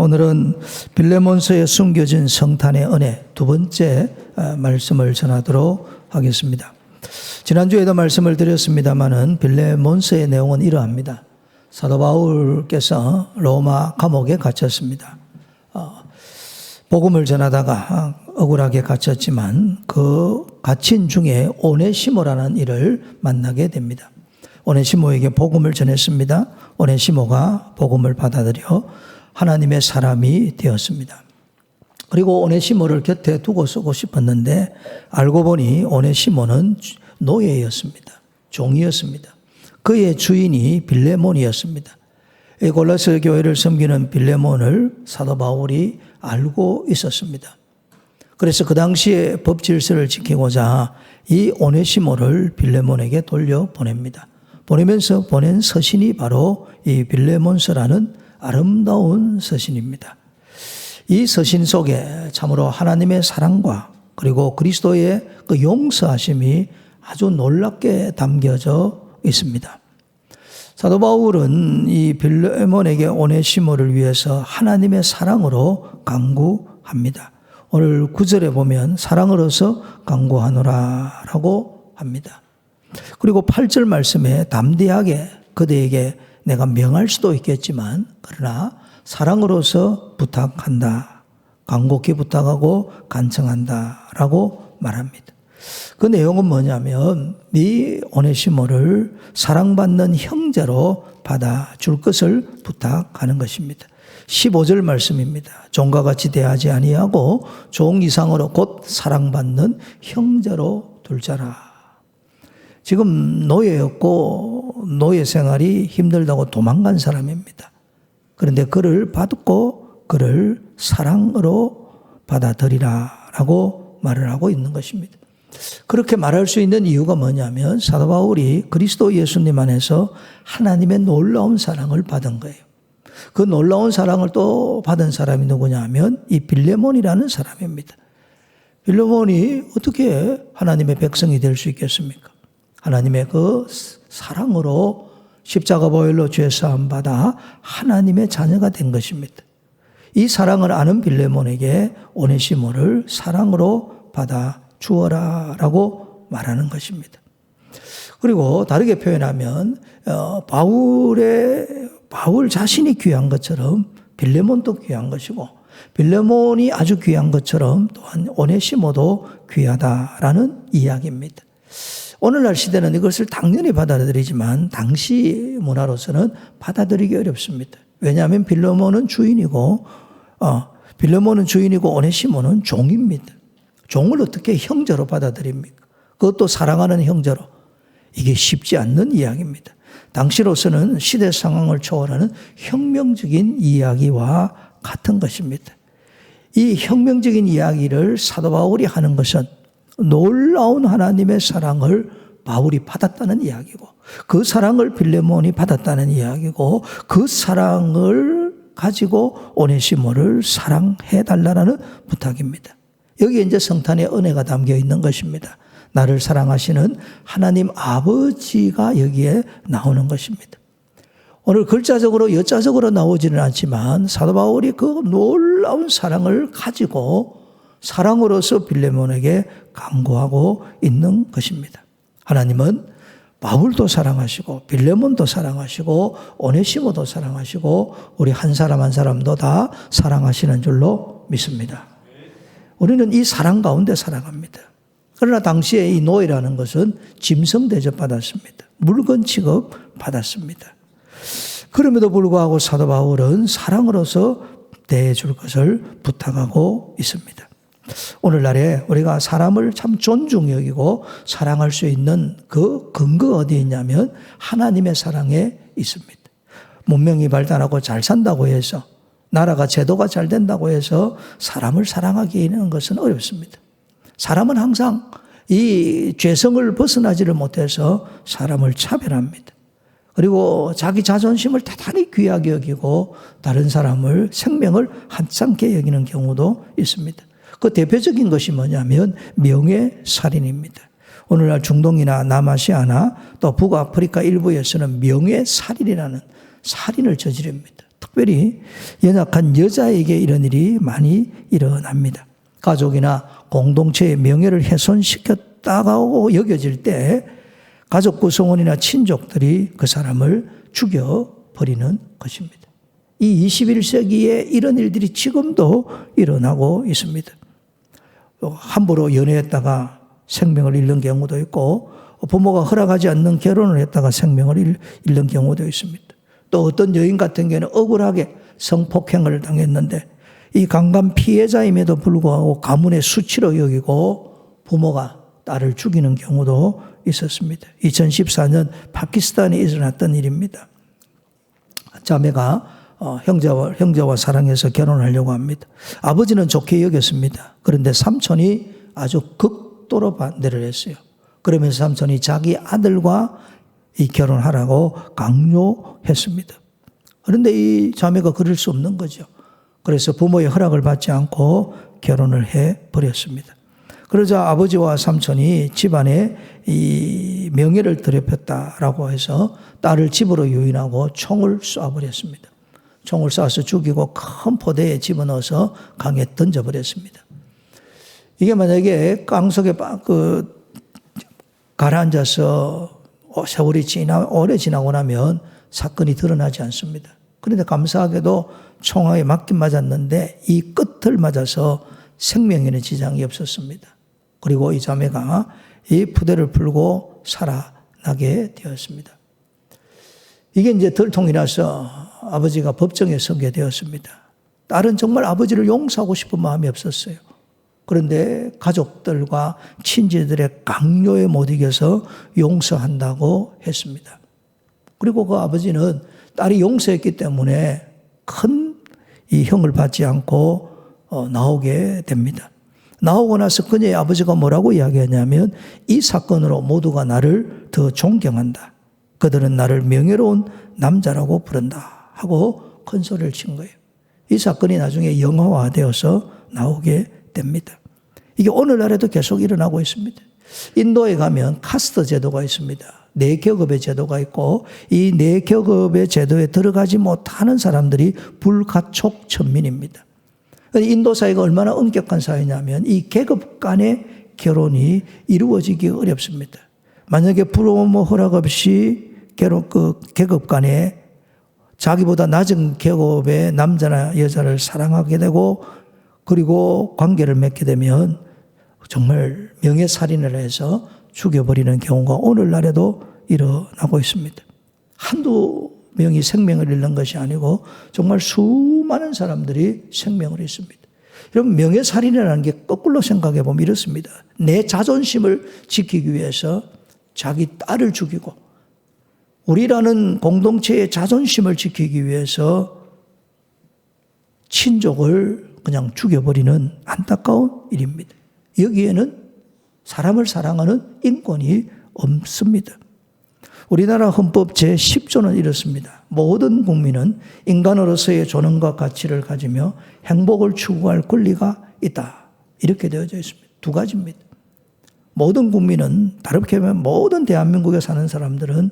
오늘은 빌레몬서에 숨겨진 성탄의 은혜 두 번째 말씀을 전하도록 하겠습니다. 지난주에도 말씀을 드렸습니다마는 빌레몬서의 내용은 이러합니다. 사도 바울께서 로마 감옥에 갇혔습니다. 복음을 전하다가 억울하게 갇혔지만 그 갇힌 중에 오네시모라는 이를 만나게 됩니다. 오네시모에게 복음을 전했습니다. 오네시모가 복음을 받아들여 하나님의 사람이 되었습니다. 그리고 오네시모를 곁에 두고 쓰고 싶었는데 알고 보니 오네시모는 노예였습니다. 종이었습니다. 그의 주인이 빌레몬이었습니다. 골로새 교회를 섬기는 빌레몬을 사도 바울이 알고 있었습니다. 그래서 그 당시에 법 질서를 지키고자 이 오네시모를 빌레몬에게 돌려보냅니다. 보내면서 보낸 서신이 바로 이 빌레몬서라는 아름다운 서신입니다. 이 서신 속에 참으로 하나님의 사랑과 그리고 그리스도의 그 용서하심이 아주 놀랍게 담겨져 있습니다. 사도 바울은 이 빌레몬에게 오네시모를 위해서 하나님의 사랑으로 간구합니다. 오늘 9절에 보면 사랑으로서 간구하노라 라고 합니다. 그리고 8절 말씀에 담대하게 그대에게 내가 명할 수도 있겠지만 그러나 사랑으로서 부탁한다. 간곡히 부탁하고 간청한다 라고 말합니다. 그 내용은 뭐냐면 네 오네시모를 사랑받는 형제로 받아줄 것을 부탁하는 것입니다. 15절 말씀입니다. 종과 같이 대하지 아니하고 종 이상으로 곧 사랑받는 형제로 둘자라. 지금 노예였고 노예 생활이 힘들다고 도망간 사람입니다. 그런데 그를 받고 그를 사랑으로 받아들이라 라고 말을 하고 있는 것입니다. 그렇게 말할 수 있는 이유가 뭐냐면 사도 바울이 그리스도 예수님 안에서 하나님의 놀라운 사랑을 받은 거예요. 그 놀라운 사랑을 또 받은 사람이 누구냐 하면 이 빌레몬이라는 사람입니다. 빌레몬이 어떻게 하나님의 백성이 될 수 있겠습니까? 하나님의 그 사랑으로 십자가 보혈로 죄사함 받아 하나님의 자녀가 된 것입니다. 이 사랑을 아는 빌레몬에게 오네시모를 사랑으로 받아 주어라 라고 말하는 것입니다. 그리고 다르게 표현하면 바울 자신이 귀한 것처럼 빌레몬도 귀한 것이고 빌레몬이 아주 귀한 것처럼 또한 오네시모도 귀하다라는 이야기입니다. 오늘날 시대는 이것을 당연히 받아들이지만 당시 문화로서는 받아들이기 어렵습니다. 왜냐하면 빌레몬은 주인이고 오네시모는 종입니다. 종을 어떻게 형제로 받아들입니까? 그것도 사랑하는 형제로. 이게 쉽지 않는 이야기입니다. 당시로서는 시대 상황을 초월하는 혁명적인 이야기와 같은 것입니다. 이 혁명적인 이야기를 사도 바울이 하는 것은 놀라운 하나님의 사랑을 바울이 받았다는 이야기고 그 사랑을 빌레몬이 받았다는 이야기고 그 사랑을 가지고 오네시모를 사랑해달라는 부탁입니다. 여기에 이제 성탄의 은혜가 담겨 있는 것입니다. 나를 사랑하시는 하나님 아버지가 여기에 나오는 것입니다. 오늘 글자적으로 여자적으로 나오지는 않지만 사도 바울이 그 놀라운 사랑을 가지고 사랑으로서 빌레몬에게 간구하고 있는 것입니다. 하나님은 바울도 사랑하시고 빌레몬도 사랑하시고 오네시모도 사랑하시고 우리 한 사람 한 사람도 다 사랑하시는 줄로 믿습니다. 우리는 이 사랑 가운데 살아갑니다. 그러나 당시에 이 노예라는 것은 짐승 대접받았습니다. 물건 취급 받았습니다. 그럼에도 불구하고 사도 바울은 사랑으로서 대해줄 것을 부탁하고 있습니다. 오늘날에 우리가 사람을 참 존중 여기고 사랑할 수 있는 그 근거가 어디에 있냐면 하나님의 사랑에 있습니다. 문명이 발달하고 잘 산다고 해서 나라가 제도가 잘 된다고 해서 사람을 사랑하기는 것은 어렵습니다. 사람은 항상 이 죄성을 벗어나지를 못해서 사람을 차별합니다. 그리고 자기 자존심을 대단히 귀하게 여기고 다른 사람을 생명을 한찮게 여기는 경우도 있습니다. 그 대표적인 것이 뭐냐면 명예살인입니다. 오늘날 중동이나 남아시아나 또 북아프리카 일부에서는 명예살인이라는 살인을 저지릅니다. 특별히 연약한 여자에게 이런 일이 많이 일어납니다. 가족이나 공동체의 명예를 훼손시켰다고 여겨질 때 가족 구성원이나 친족들이 그 사람을 죽여버리는 것입니다. 이 21세기에 이런 일들이 지금도 일어나고 있습니다. 함부로 연애했다가 생명을 잃는 경우도 있고 부모가 허락하지 않는 결혼을 했다가 생명을 잃는 경우도 있습니다. 또 어떤 여인 같은 경우는 억울하게 성폭행을 당했는데 이 강간 피해자임에도 불구하고 가문의 수치로 여기고 부모가 딸을 죽이는 경우도 있었습니다. 2014년 파키스탄에 일어났던 일입니다. 자매가 형제와 사랑해서 결혼하려고 합니다. 아버지는 좋게 여겼습니다. 그런데 삼촌이 아주 극도로 반대를 했어요. 그러면서 삼촌이 자기 아들과 이 결혼하라고 강요했습니다. 그런데 이 자매가 그럴 수 없는 거죠. 그래서 부모의 허락을 받지 않고 결혼을 해버렸습니다. 그러자 아버지와 삼촌이 집안에 이 명예를 더럽혔다라고 해서 딸을 집으로 유인하고 총을 쏴버렸습니다. 총을 쏴서 죽이고 큰 포대에 집어넣어서 강에 던져버렸습니다. 이게 만약에 깡속에 가라앉아서 세월이 오래 지나고 나면 사건이 드러나지 않습니다. 그런데 감사하게도 총알에 맞긴 맞았는데 이 끝을 맞아서 생명에는 지장이 없었습니다. 그리고 이 자매가 이 부대를 풀고 살아나게 되었습니다. 이게 이제 들통이 나서 아버지가 법정에 서게 되었습니다. 딸은 정말 아버지를 용서하고 싶은 마음이 없었어요. 그런데 가족들과 친지들의 강요에 못 이겨서 용서한다고 했습니다. 그리고 그 아버지는 딸이 용서했기 때문에 큰 이 형을 받지 않고 나오게 됩니다. 나오고 나서 그녀의 아버지가 뭐라고 이야기하냐면 이 사건으로 모두가 나를 더 존경한다. 그들은 나를 명예로운 남자라고 부른다 하고 큰 소리를 친 거예요. 이 사건이 나중에 영화화되어서 나오게 됩니다. 이게 오늘날에도 계속 일어나고 있습니다. 인도에 가면 카스트 제도가 있습니다. 네 계급의 제도가 있고 이 네 계급의 제도에 들어가지 못하는 사람들이 불가촉 천민입니다. 인도 사회가 얼마나 엄격한 사회냐면 이 계급 간의 결혼이 이루어지기 어렵습니다. 만약에 부모 허락 없이 계급 간에 자기보다 낮은 계급의 남자나 여자를 사랑하게 되고 그리고 관계를 맺게 되면 정말 명예살인을 해서 죽여버리는 경우가 오늘날에도 일어나고 있습니다. 한두 명이 생명을 잃는 것이 아니고 정말 수많은 사람들이 생명을 잃습니다. 여러분 명예살인이라는 게 거꾸로 생각해 보면 이렇습니다. 내 자존심을 지키기 위해서 자기 딸을 죽이고 우리라는 공동체의 자존심을 지키기 위해서 친족을 그냥 죽여버리는 안타까운 일입니다. 여기에는 사람을 사랑하는 인권이 없습니다. 우리나라 헌법 제10조는 이렇습니다. 모든 국민은 인간으로서의 존엄과 가치를 가지며 행복을 추구할 권리가 있다. 이렇게 되어져 있습니다. 두 가지입니다. 모든 국민은 다르게 하면 모든 대한민국에 사는 사람들은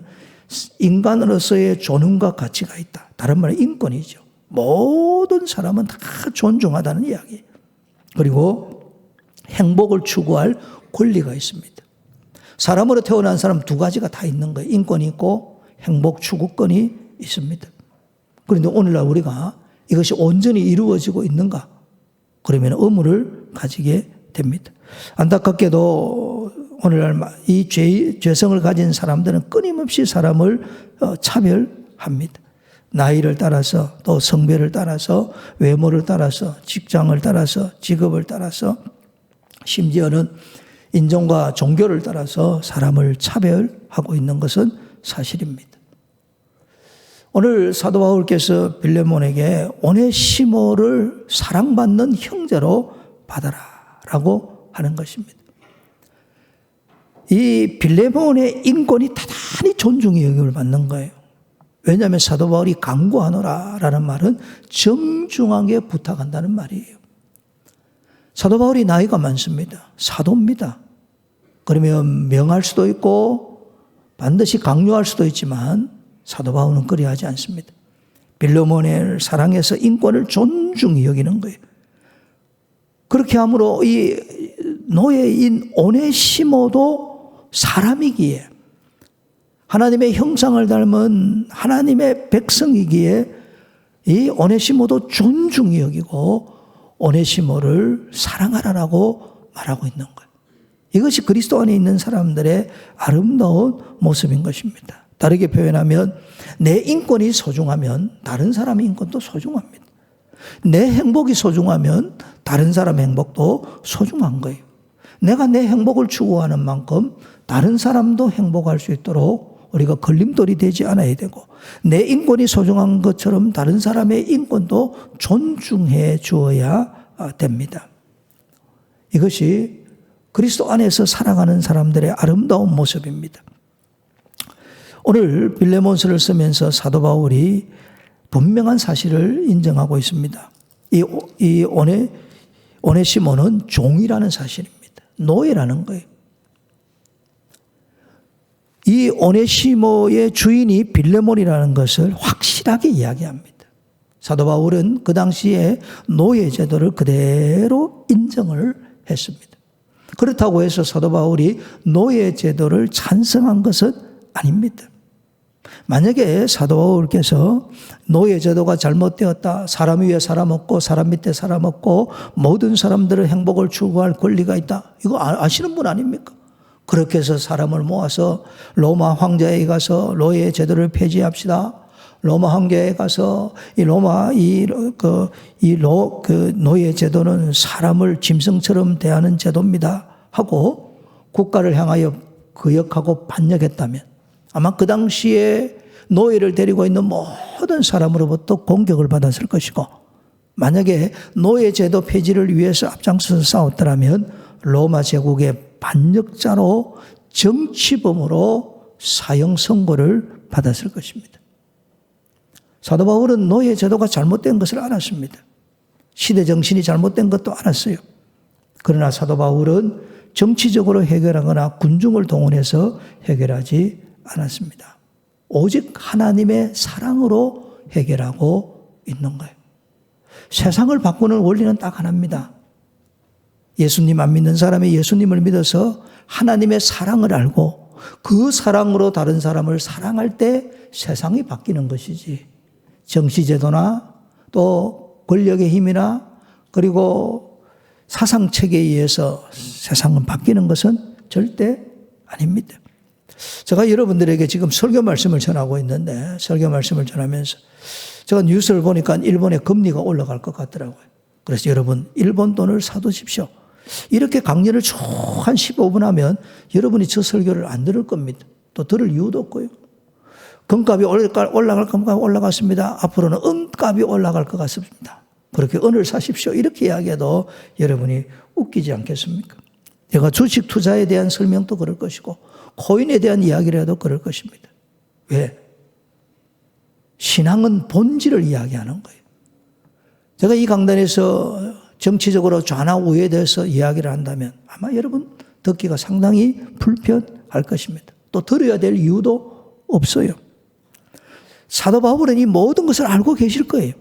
인간으로서의 존엄과 가치가 있다. 다른 말은 인권이죠. 모든 사람은 다 존중하다는 이야기예요. 그리고 행복을 추구할 권리가 있습니다. 사람으로 태어난 사람 두 가지가 다 있는 거예요. 인권이 있고 행복 추구권이 있습니다. 그런데 오늘날 우리가 이것이 온전히 이루어지고 있는가? 그러면 의무를 가지게 됩니다. 안타깝게도 오늘날 이 죄성을 가진 사람들은 끊임없이 사람을 차별합니다. 나이를 따라서 또 성별을 따라서 외모를 따라서 직장을 따라서 직업을 따라서 심지어는 인종과 종교를 따라서 사람을 차별하고 있는 것은 사실입니다. 오늘 사도 바울께서 빌레몬에게 오네시모를 사랑받는 형제로 받아라라고 하는 것입니다. 이 빌레몬의 인권이 대단히 존중의 영역을 받는 거예요. 왜냐하면 사도 바울이 강구하노라라는 말은 정중하게 부탁한다는 말이에요. 사도 바울이 나이가 많습니다. 사도입니다. 그러면 명할 수도 있고 반드시 강요할 수도 있지만 사도 바울은 그리하지 않습니다. 빌레몬을 사랑해서 인권을 존중히 여기는 거예요. 그렇게 함으로 이 노예인 오네시모도 사람이기에, 하나님의 형상을 닮은 하나님의 백성이기에 이 오네시모도 존중히 여기고 오네시모를 사랑하라라고 말하고 있는 거예요. 이것이 그리스도 안에 있는 사람들의 아름다운 모습인 것입니다. 다르게 표현하면 내 인권이 소중하면 다른 사람의 인권도 소중합니다. 내 행복이 소중하면 다른 사람의 행복도 소중한 거예요. 내가 내 행복을 추구하는 만큼 다른 사람도 행복할 수 있도록 우리가 걸림돌이 되지 않아야 되고, 내 인권이 소중한 것처럼 다른 사람의 인권도 존중해 주어야 됩니다. 이것이 그리스도 안에서 살아가는 사람들의 아름다운 모습입니다. 오늘 빌레몬서를 쓰면서 사도 바울이 분명한 사실을 인정하고 있습니다. 이 오네시모는 종이라는 사실입니다. 노예라는 거예요. 이 오네시모의 주인이 빌레몬이라는 것을 확실하게 이야기합니다. 사도 바울은 그 당시에 노예 제도를 그대로 인정을 했습니다. 그렇다고 해서 사도 바울이 노예 제도를 찬성한 것은 아닙니다. 만약에 사도 바울께서 노예 제도가 잘못되었다, 사람 위에 사람 없고 사람 밑에 사람 없고 모든 사람들의 행복을 추구할 권리가 있다, 이거 아시는 분 아닙니까? 그렇게 해서 사람을 모아서 로마 황제에 가서 노예 제도를 폐지합시다. 로마 황제에 가서 노예 제도는 사람을 짐승처럼 대하는 제도입니다 하고 국가를 향하여 거역하고 반역했다면 아마 그 당시에 노예를 데리고 있는 모든 사람으로부터 공격을 받았을 것이고, 만약에 노예 제도 폐지를 위해서 앞장서서 싸웠더라면 로마 제국의 반역자로 정치범으로 사형 선고를 받았을 것입니다. 사도 바울은 노예 제도가 잘못된 것을 알았습니다. 시대 정신이 잘못된 것도 알았어요. 그러나 사도 바울은 정치적으로 해결하거나 군중을 동원해서 해결하지 않았습니다. 오직 하나님의 사랑으로 해결하고 있는 거예요. 세상을 바꾸는 원리는 딱 하나입니다. 예수님 안 믿는 사람이 예수님을 믿어서 하나님의 사랑을 알고 그 사랑으로 다른 사람을 사랑할 때 세상이 바뀌는 것이지, 정치제도나 또 권력의 힘이나 그리고 사상체계에 의해서 세상은 바뀌는 것은 절대 아닙니다. 제가 여러분들에게 지금 설교 말씀을 전하고 있는데, 설교 말씀을 전하면서 제가 뉴스를 보니까 일본의 금리가 올라갈 것 같더라고요. 그래서 여러분, 일본 돈을 사두십시오. 이렇게 강연을 쭉 한 15분 하면 여러분이 저 설교를 안 들을 겁니다. 또 들을 이유도 없고요. 금값이 올라갈 겁니다. 올라갔습니다. 앞으로는 은값이 올라갈 것 같습니다. 그렇게 은을 사십시오. 이렇게 이야기해도 여러분이 웃기지 않겠습니까? 제가 주식 투자에 대한 설명도 그럴 것이고 코인에 대한 이야기를 해도 그럴 것입니다. 왜? 신앙은 본질을 이야기하는 거예요. 제가 이 강단에서 정치적으로 좌나 우에 대해서 이야기를 한다면 아마 여러분 듣기가 상당히 불편할 것입니다. 또 들어야 될 이유도 없어요. 사도 바울은 이 모든 것을 알고 계실 거예요.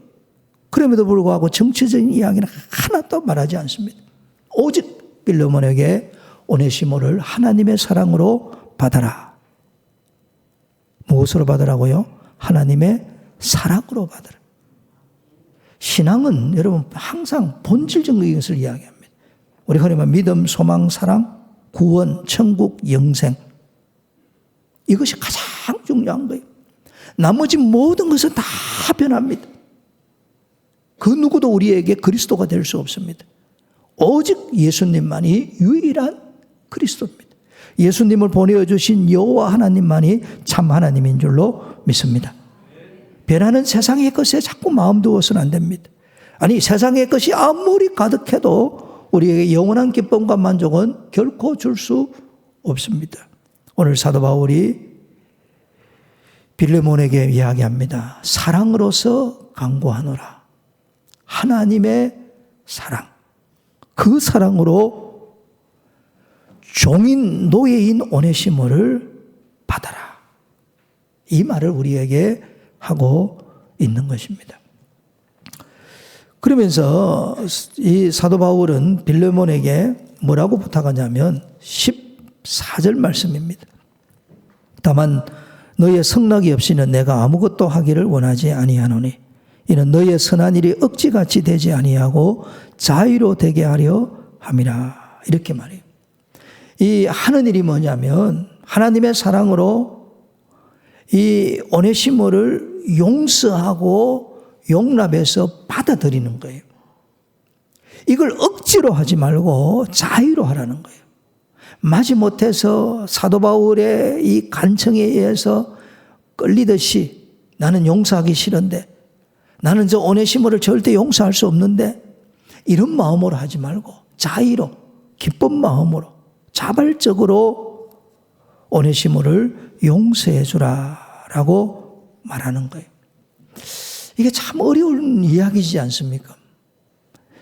그럼에도 불구하고 정치적인 이야기는 하나도 말하지 않습니다. 오직 빌레몬에게 오네시모를 하나님의 사랑으로 받아라. 무엇으로 받으라고요? 하나님의 사랑으로 받으라. 신앙은 여러분 항상 본질적인 것을 이야기합니다. 우리 흔히 말하면 믿음, 소망, 사랑, 구원, 천국, 영생. 이것이 가장 중요한 거예요. 나머지 모든 것은 다 변합니다. 그 누구도 우리에게 그리스도가 될 수 없습니다. 오직 예수님만이 유일한 그리스도입니다. 예수님을 보내주신 여호와 하나님만이 참 하나님인 줄로 믿습니다. 변하는 세상의 것에 자꾸 마음 두어서는 안 됩니다. 아니, 세상의 것이 아무리 가득해도 우리에게 영원한 기쁨과 만족은 결코 줄 수 없습니다. 오늘 사도 바울이 빌레몬에게 이야기합니다. 사랑으로서 강구하노라. 하나님의 사랑. 그 사랑으로 종인 노예인 오네시모를 받아라. 이 말을 우리에게 하고 있는 것입니다. 그러면서 이 사도 바울은 빌레몬에게 뭐라고 부탁하냐면 14절 말씀입니다. 다만 너의 성락이 없이는 내가 아무것도 하기를 원하지 아니하노니 이는 너의 선한 일이 억지같이 되지 아니하고 자유로 되게 하려 함이라. 이렇게 말해요. 이 하는 일이 뭐냐면 하나님의 사랑으로 이 오네시모를 용서하고 용납해서 받아들이는 거예요. 이걸 억지로 하지 말고 자유로 하라는 거예요. 마지못해서 사도 바울의 이 간청에 의해서 끌리듯이 나는 용서하기 싫은데 나는 저 오네시모를 절대 용서할 수 없는데 이런 마음으로 하지 말고 자유로 기쁜 마음으로 자발적으로 오네시모를 용서해 주라라고 말하는 거예요. 이게 참 어려운 이야기지 않습니까?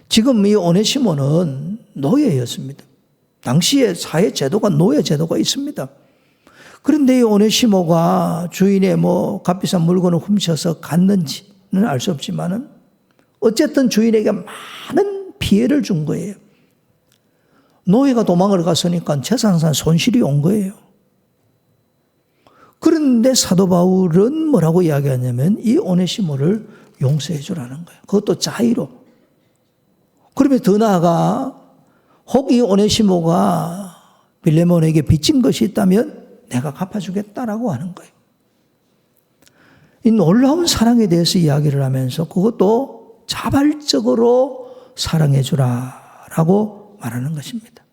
지금 이 오네시모는 노예였습니다. 당시에 사회 제도가 노예 제도가 있습니다. 그런데 이 오네시모가 주인의 값비싼 물건을 훔쳐서 갔는지는 알 수 없지만은 어쨌든 주인에게 많은 피해를 준 거예요. 노예가 도망을 갔으니까 재산상 손실이 온 거예요. 그런데 사도 바울은 뭐라고 이야기하냐면 이 오네시모를 용서해 주라는 거예요. 그것도 자의로. 그러면 더 나아가 혹 이 오네시모가 빌레몬에게 빚진 것이 있다면 내가 갚아주겠다라고 하는 거예요. 이 놀라운 사랑에 대해서 이야기를 하면서 그것도 자발적으로 사랑해 주라라고 말하는 것입니다.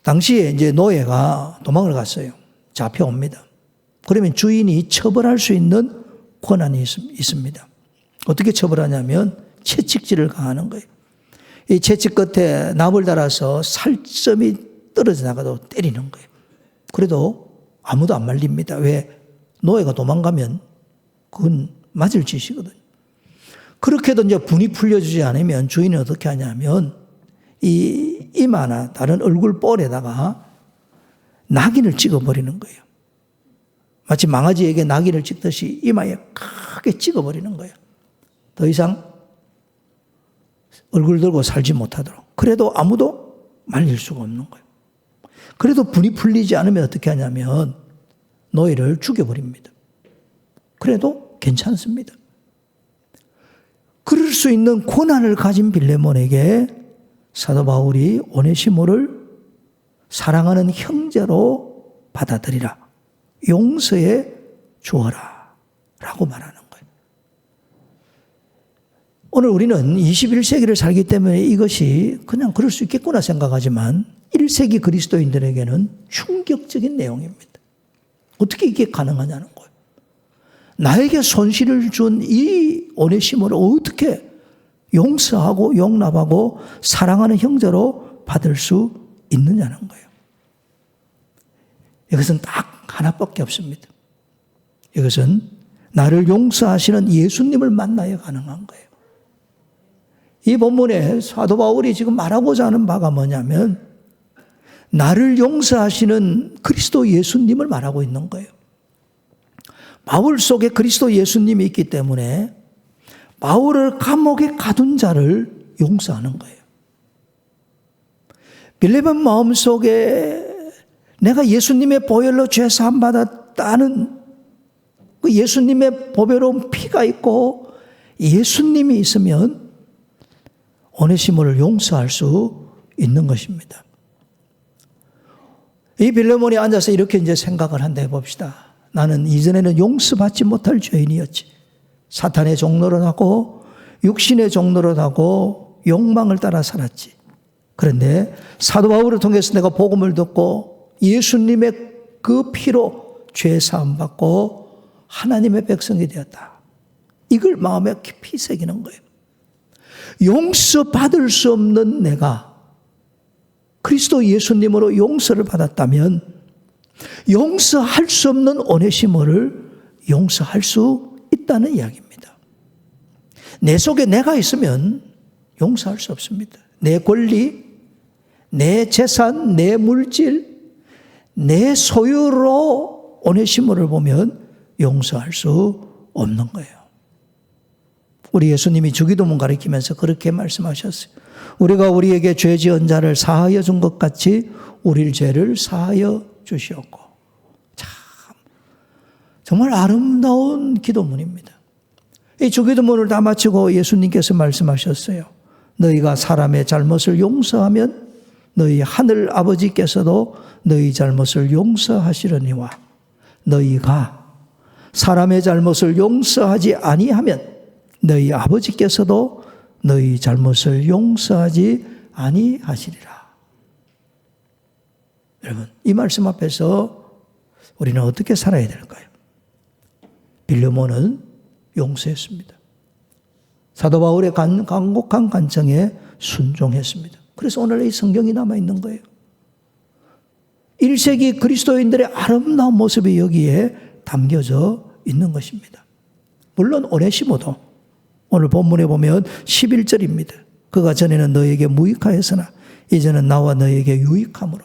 당시에 이제 노예가 도망을 갔어요. 잡혀옵니다. 그러면 주인이 처벌할 수 있는 권한이 있습니다. 어떻게 처벌하냐면 채찍질을 가하는 거예요. 이 채찍 끝에 납을 달아서 살점이 떨어져 나가도 때리는 거예요. 그래도 아무도 안 말립니다. 왜? 노예가 도망가면 그건 맞을 짓이거든요. 그렇게도 이제 분이 풀려주지 않으면 주인은 어떻게 하냐면 이 이마나 다른 얼굴 볼에다가 낙인을 찍어버리는 거예요. 마치 망아지에게 낙인을 찍듯이 이마에 크게 찍어버리는 거예요. 더 이상 얼굴 들고 살지 못하도록. 그래도 아무도 말릴 수가 없는 거예요. 그래도 분이 풀리지 않으면 어떻게 하냐면 노예를 죽여버립니다. 그래도 괜찮습니다. 그럴 수 있는 권한을 가진 빌레몬에게 사도 바울이 오네시모를 사랑하는 형제로 받아들이라. 용서해 주어라. 라고 말하는 거예요. 오늘 우리는 21세기를 살기 때문에 이것이 그냥 그럴 수 있겠구나 생각하지만 1세기 그리스도인들에게는 충격적인 내용입니다. 어떻게 이게 가능하냐는 거예요. 나에게 손실을 준 이 오네시모를 어떻게 용서하고 용납하고 사랑하는 형제로 받을 수 있느냐는 거예요. 이것은 딱 하나밖에 없습니다. 이것은 나를 용서하시는 예수님을 만나야 가능한 거예요. 이 본문에 사도 바울이 지금 말하고자 하는 바가 뭐냐면 나를 용서하시는 그리스도 예수님을 말하고 있는 거예요. 바울 속에 그리스도 예수님이 있기 때문에 바울을 감옥에 가둔 자를 용서하는 거예요. 빌레몬 마음속에 내가 예수님의 보혈로 죄 사함 받았다는 그 예수님의 보배로운 피가 있고 예수님이 있으면 오네시모를 용서할 수 있는 것입니다. 이 빌레몬이 앉아서 이렇게 이제 생각을 한다 해봅시다. 나는 이전에는 용서받지 못할 죄인이었지. 사탄의 종노릇 하고 육신의 종노릇 하고 욕망을 따라 살았지. 그런데 사도 바울을 통해서 내가 복음을 듣고 예수님의 그 피로 죄 사함 받고 하나님의 백성이 되었다. 이걸 마음에 깊이 새기는 거예요. 용서받을 수 없는 내가 그리스도 예수님으로 용서를 받았다면 용서할 수 없는 오네시모를 용서할 수 있다는 이야기입니다. 내 속에 내가 있으면 용서할 수 없습니다. 내 권리, 내 재산, 내 물질, 내 소유로 오네시모를 보면 용서할 수 없는 거예요. 우리 예수님이 주기도문 가르치면서 그렇게 말씀하셨어요. 우리가 우리에게 죄 지은 자를 사하여 준 것 같이 우리 죄를 사하여 주시옵고. 참 정말 아름다운 기도문입니다. 이 주기도문을 다 마치고 예수님께서 말씀하셨어요. 너희가 사람의 잘못을 용서하면 너희 하늘 아버지께서도 너희 잘못을 용서하시려니와 너희가 사람의 잘못을 용서하지 아니하면 너희 아버지께서도 너희 잘못을 용서하지 아니하시리라. 여러분, 이 말씀 앞에서 우리는 어떻게 살아야 될까요? 빌레몬은 용서했습니다. 사도 바울의 간곡한 간청에 순종했습니다. 그래서 오늘 이 성경이 남아있는 거예요. 1세기 그리스도인들의 아름다운 모습이 여기에 담겨져 있는 것입니다. 물론 오네시모도 오늘 본문에 보면 11절입니다. 그가 전에는 너에게 무익하였으나 이제는 나와 너에게 유익함으로.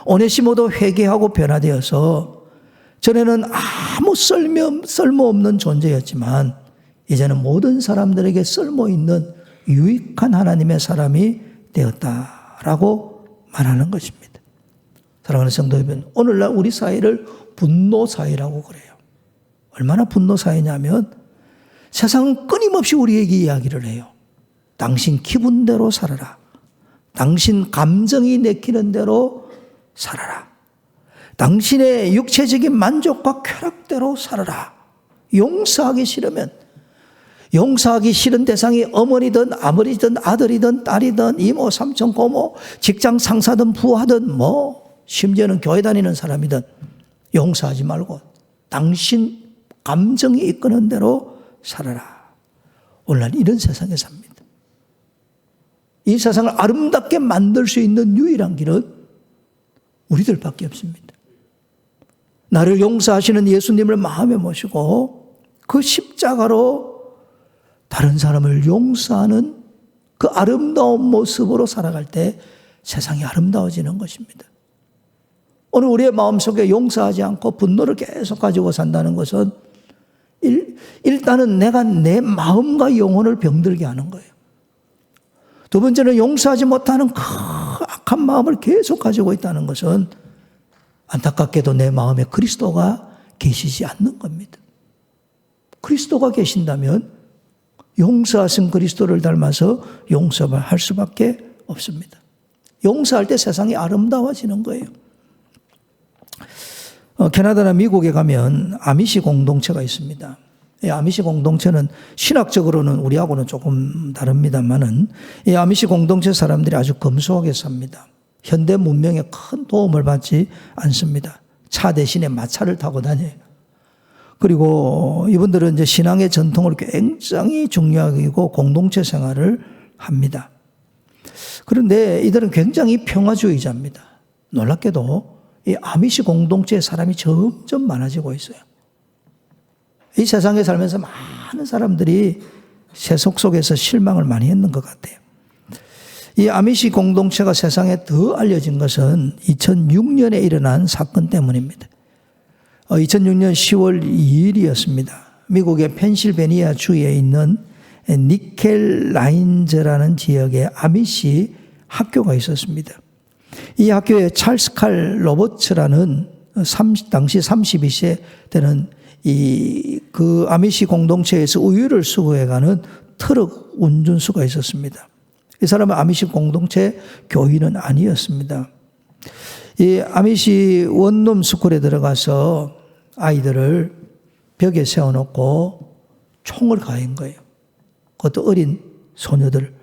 오네시모도 회개하고 변화되어서 전에는 아무 쓸모없는 존재였지만 이제는 모든 사람들에게 쓸모있는 유익한 하나님의 사람이 되었다라고 말하는 것입니다. 사랑하는 성도 여러분, 오늘날 우리 사회를 분노 사회라고 그래요. 얼마나 분노 사회냐면 세상은 끊임없이 우리에게 이야기를 해요. 당신 기분대로 살아라. 당신 감정이 내키는 대로 살아라. 당신의 육체적인 만족과 쾌락대로 살아라. 용서하기 싫으면 용서하기 싫은 대상이 어머니든 아버지든 아들이든 딸이든 이모 삼촌 고모 직장 상사든 부하든 심지어는 교회 다니는 사람이든 용서하지 말고 당신 감정이 이끄는 대로 살아라. 오늘날 이런 세상에 삽니다. 이 세상을 아름답게 만들 수 있는 유일한 길은 우리들밖에 없습니다. 나를 용서하시는 예수님을 마음에 모시고 그 십자가로 다른 사람을 용서하는 그 아름다운 모습으로 살아갈 때 세상이 아름다워지는 것입니다. 오늘 우리의 마음속에 용서하지 않고 분노를 계속 가지고 산다는 것은 일단은 내가 내 마음과 영혼을 병들게 하는 거예요. 두 번째는 용서하지 못하는 그 악한 마음을 계속 가지고 있다는 것은 안타깝게도 내 마음에 그리스도가 계시지 않는 겁니다. 그리스도가 계신다면 용서하신 그리스도를 닮아서 용서할 수밖에 없습니다. 용서할 때 세상이 아름다워지는 거예요. 캐나다나 미국에 가면 아미시 공동체가 있습니다. 이 아미시 공동체는 신학적으로는 우리하고는 조금 다릅니다만은 이 아미시 공동체 사람들이 아주 검소하게 삽니다. 현대 문명에 큰 도움을 받지 않습니다. 차 대신에 마차를 타고 다녀요. 그리고 이분들은 이제 신앙의 전통을 굉장히 중요하게 여기고 공동체 생활을 합니다. 그런데 이들은 굉장히 평화주의자입니다. 놀랍게도 이 아미시 공동체의 사람이 점점 많아지고 있어요. 이 세상에 살면서 많은 사람들이 세속 속에서 실망을 많이 했는 것 같아요. 이 아미시 공동체가 세상에 더 알려진 것은 2006년에 일어난 사건 때문입니다. 2006년 10월 2일이었습니다. 미국의 펜실베니아 주에 있는 니켈라인즈라는 지역에 아미시 학교가 있었습니다. 이 학교에 찰스 칼 로버츠라는 당시 32세 되는 그 아미시 공동체에서 우유를 수거해가는 트럭 운전수가 있었습니다. 이 사람은 아미시 공동체 교인은 아니었습니다. 이 아미시 원룸 스쿨에 들어가서 아이들을 벽에 세워놓고 총을 가한 거예요. 그것도 어린 소녀들.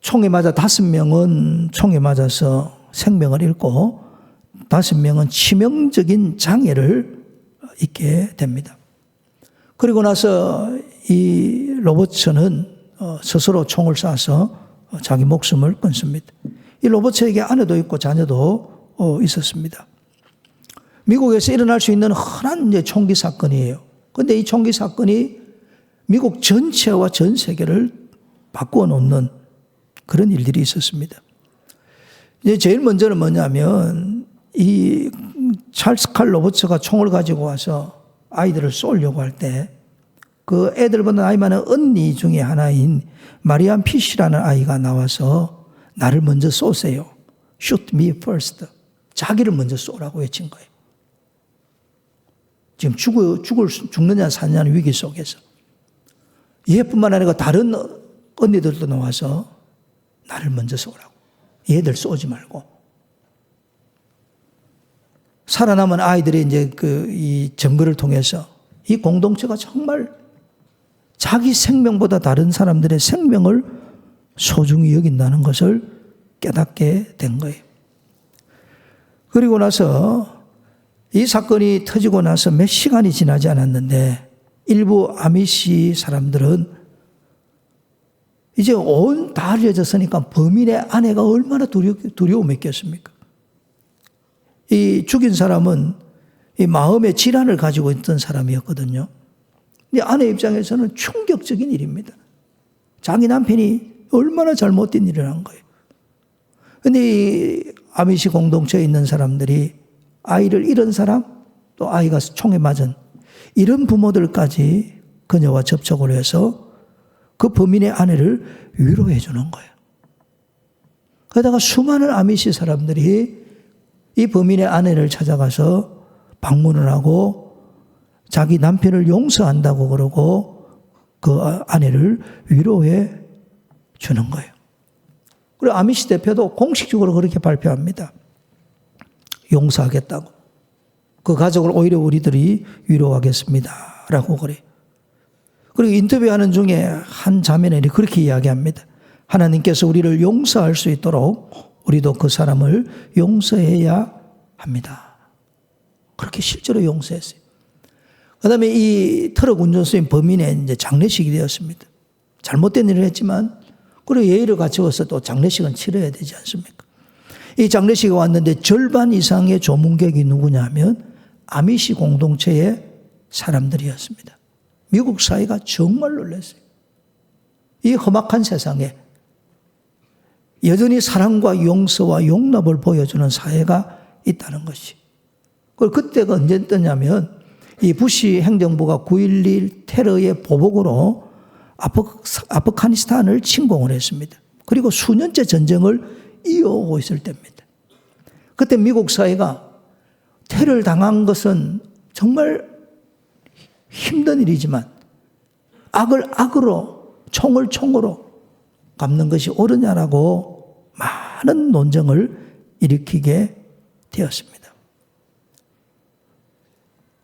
총에 맞아 5명은 총에 맞아서 생명을 잃고 5명은 치명적인 장애를 입게 됩니다. 그리고 나서 이 로버츠는 스스로 총을 쏴서 자기 목숨을 끊습니다. 이 로버츠에게 아내도 있고 자녀도 있었습니다. 미국에서 일어날 수 있는 흔한 총기 사건이에요. 그런데 이 총기 사건이 미국 전체와 전 세계를 바꾸어 놓는 그런 일들이 있었습니다. 이제 제일 먼저는 뭐냐면 이 찰스 칼 로버츠가 총을 가지고 와서 아이들을 쏘려고 할 때 그 애들보다 나이 많은 언니 중에 하나인 마리안 피시라는 아이가 나와서 나를 먼저 쏘세요. Shoot me first. 자기를 먼저 쏘라고 외친 거예요. 지금 죽느냐 사느냐는 위기 속에서. 얘뿐만 아니라 다른 언니들도 나와서 나를 먼저 쏘라고. 얘들 쏘지 말고. 살아남은 아이들이 이제 이 증거를 통해서 이 공동체가 정말 자기 생명보다 다른 사람들의 생명을 소중히 여긴다는 것을 깨닫게 된 거예요. 그리고 나서 이 사건이 터지고 나서 몇 시간이 지나지 않았는데 일부 아미시 사람들은 이제 온 다 알려졌으니까 범인의 아내가 얼마나 두려움했겠습니까? 이 죽인 사람은 이 마음의 질환을 가지고 있던 사람이었거든요. 근데 아내 입장에서는 충격적인 일입니다. 자기 남편이 얼마나 잘못된 일을 한 거예요. 근데 이 아미시 공동체에 있는 사람들이 아이를 잃은 사람, 또 아이가 총에 맞은 이런 부모들까지 그녀와 접촉을 해서 그 범인의 아내를 위로해 주는 거예요. 그러다가 수많은 아미시 사람들이 이 범인의 아내를 찾아가서 방문을 하고 자기 남편을 용서한다고 그러고 그 아내를 위로해 주는 거예요. 그리고 아미시 대표도 공식적으로 그렇게 발표합니다. 용서하겠다고. 그 가족을 오히려 우리들이 위로하겠습니다. 라고 그래요. 그리고 인터뷰하는 중에 한 자매는 그렇게 이야기합니다. 하나님께서 우리를 용서할 수 있도록 우리도 그 사람을 용서해야 합니다. 그렇게 실제로 용서했어요. 그 다음에 이 트럭 운전수인 범인의 이제 장례식이 되었습니다. 잘못된 일을 했지만, 그리고 예의를 갖추어서 또 장례식은 치러야 되지 않습니까? 이 장례식에 왔는데 절반 이상의 조문객이 누구냐 하면 아미시 공동체의 사람들이었습니다. 미국 사회가 정말 놀랐어요. 이 험악한 세상에 여전히 사랑과 용서와 용납을 보여주는 사회가 있다는 것이. 그리고 그때가 언제였냐면 이 부시 행정부가 9.11 테러의 보복으로 아프가니스탄을 침공을 했습니다. 그리고 수년째 전쟁을 이어오고 있을 때입니다. 그때 미국 사회가 테러를 당한 것은 정말 힘든 일이지만 악을 악으로 총을 총으로 갚는 것이 옳으냐라고 많은 논쟁을 일으키게 되었습니다.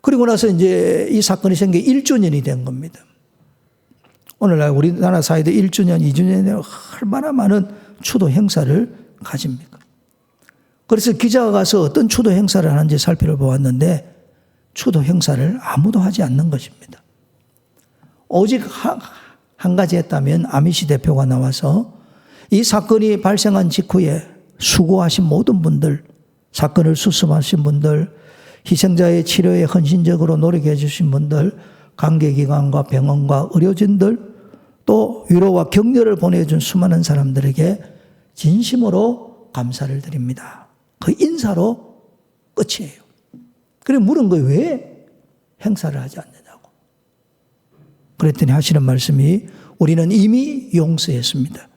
그리고 나서 이제 이 사건이 생겨 1주년이 된 겁니다. 오늘날 우리나라 사회도 1주년, 2주년에 얼마나 많은 추도 행사를 가집니까? 그래서 기자가 가서 어떤 추도 행사를 하는지 살펴보았는데 추도 행사를 아무도 하지 않는 것입니다. 오직 한 가지 했다면 아미시 대표가 나와서 이 사건이 발생한 직후에 수고하신 모든 분들, 사건을 수습하신 분들, 희생자의 치료에 헌신적으로 노력해 주신 분들, 관계기관과 병원과 의료진들, 또 위로와 격려를 보내준 수많은 사람들에게 진심으로 감사를 드립니다. 그 인사로 끝이에요. 그래 물은 거예요. 왜 행사를 하지 않느냐고. 그랬더니 하시는 말씀이 우리는 이미 용서했습니다.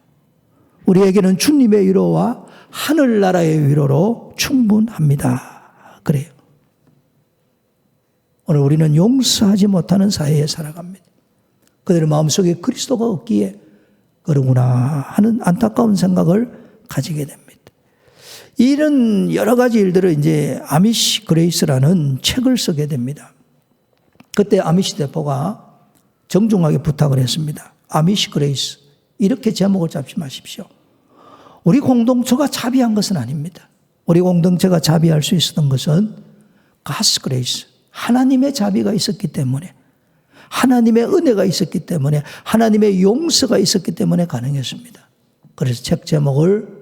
우리에게는 주님의 위로와 하늘나라의 위로로 충분합니다. 그래요. 오늘 우리는 용서하지 못하는 사회에 살아갑니다. 그들의 마음속에 그리스도가 없기에 그러구나 하는 안타까운 생각을 가지게 됩니다. 이런 여러 가지 일들을 이제 아미시 그레이스라는 책을 쓰게 됩니다. 그때 아미시 대표가 정중하게 부탁을 했습니다. 아미시 그레이스, 이렇게 제목을 잡지 마십시오. 우리 공동체가 자비한 것은 아닙니다. 우리 공동체가 자비할 수 있었던 것은 God's grace, 하나님의 자비가 있었기 때문에, 하나님의 은혜가 있었기 때문에, 하나님의 용서가 있었기 때문에 가능했습니다. 그래서 책 제목을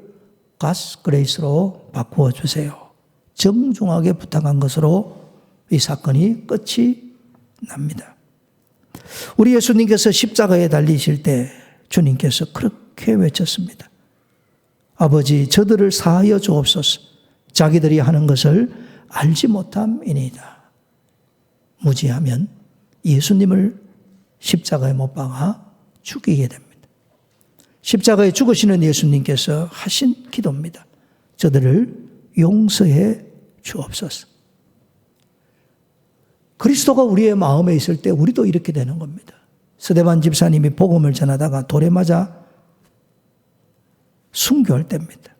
God's grace로 바꾸어 주세요. 정중하게 부탁한 것으로 이 사건이 끝이 납니다. 우리 예수님께서 십자가에 달리실 때 주님께서 그렇게 외쳤습니다. 아버지, 저들을 사하여 주옵소서. 자기들이 하는 것을 알지 못함이니이다. 무지하면 예수님을 십자가에 못 박아 죽이게 됩니다. 십자가에 죽으시는 예수님께서 하신 기도입니다. 저들을 용서해 주옵소서. 그리스도가 우리의 마음에 있을 때 우리도 이렇게 되는 겁니다. 스데반 집사님이 복음을 전하다가 돌에 맞아 순교할 때입니다.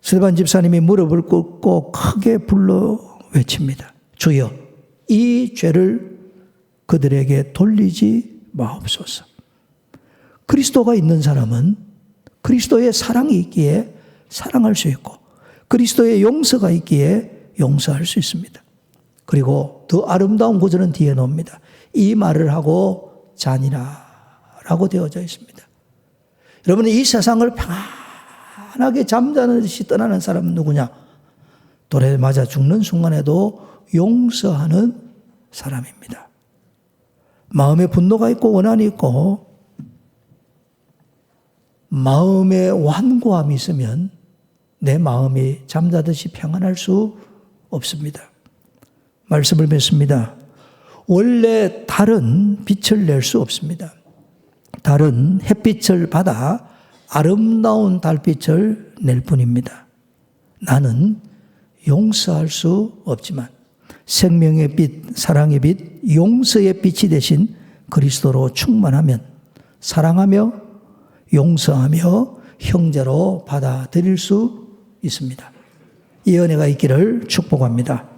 스데반 집사님이 무릎을 꿇고 크게 불러 외칩니다. 주여, 이 죄를 그들에게 돌리지 마옵소서. 그리스도가 있는 사람은 그리스도의 사랑이 있기에 사랑할 수 있고 그리스도의 용서가 있기에 용서할 수 있습니다. 그리고 더 아름다운 구절은 뒤에 놓습니다. 이 말을 하고 자니라라고 되어져 있습니다. 여러분, 이 세상을 편안하게 잠자는 듯이 떠나는 사람은 누구냐? 돌에 맞아 죽는 순간에도 용서하는 사람입니다. 마음에 분노가 있고 원한이 있고 마음에 완고함이 있으면 내 마음이 잠자듯이 평안할 수 없습니다. 말씀을 맺습니다. 원래 달은 빛을 낼 수 없습니다. 달은 햇빛을 받아 아름다운 달빛을 낼 뿐입니다. 나는 용서할 수 없지만 생명의 빛, 사랑의 빛, 용서의 빛이 되신 그리스도로 충만하면 사랑하며 용서하며 형제로 받아들일 수 있습니다. 이 은혜가 있기를 축복합니다.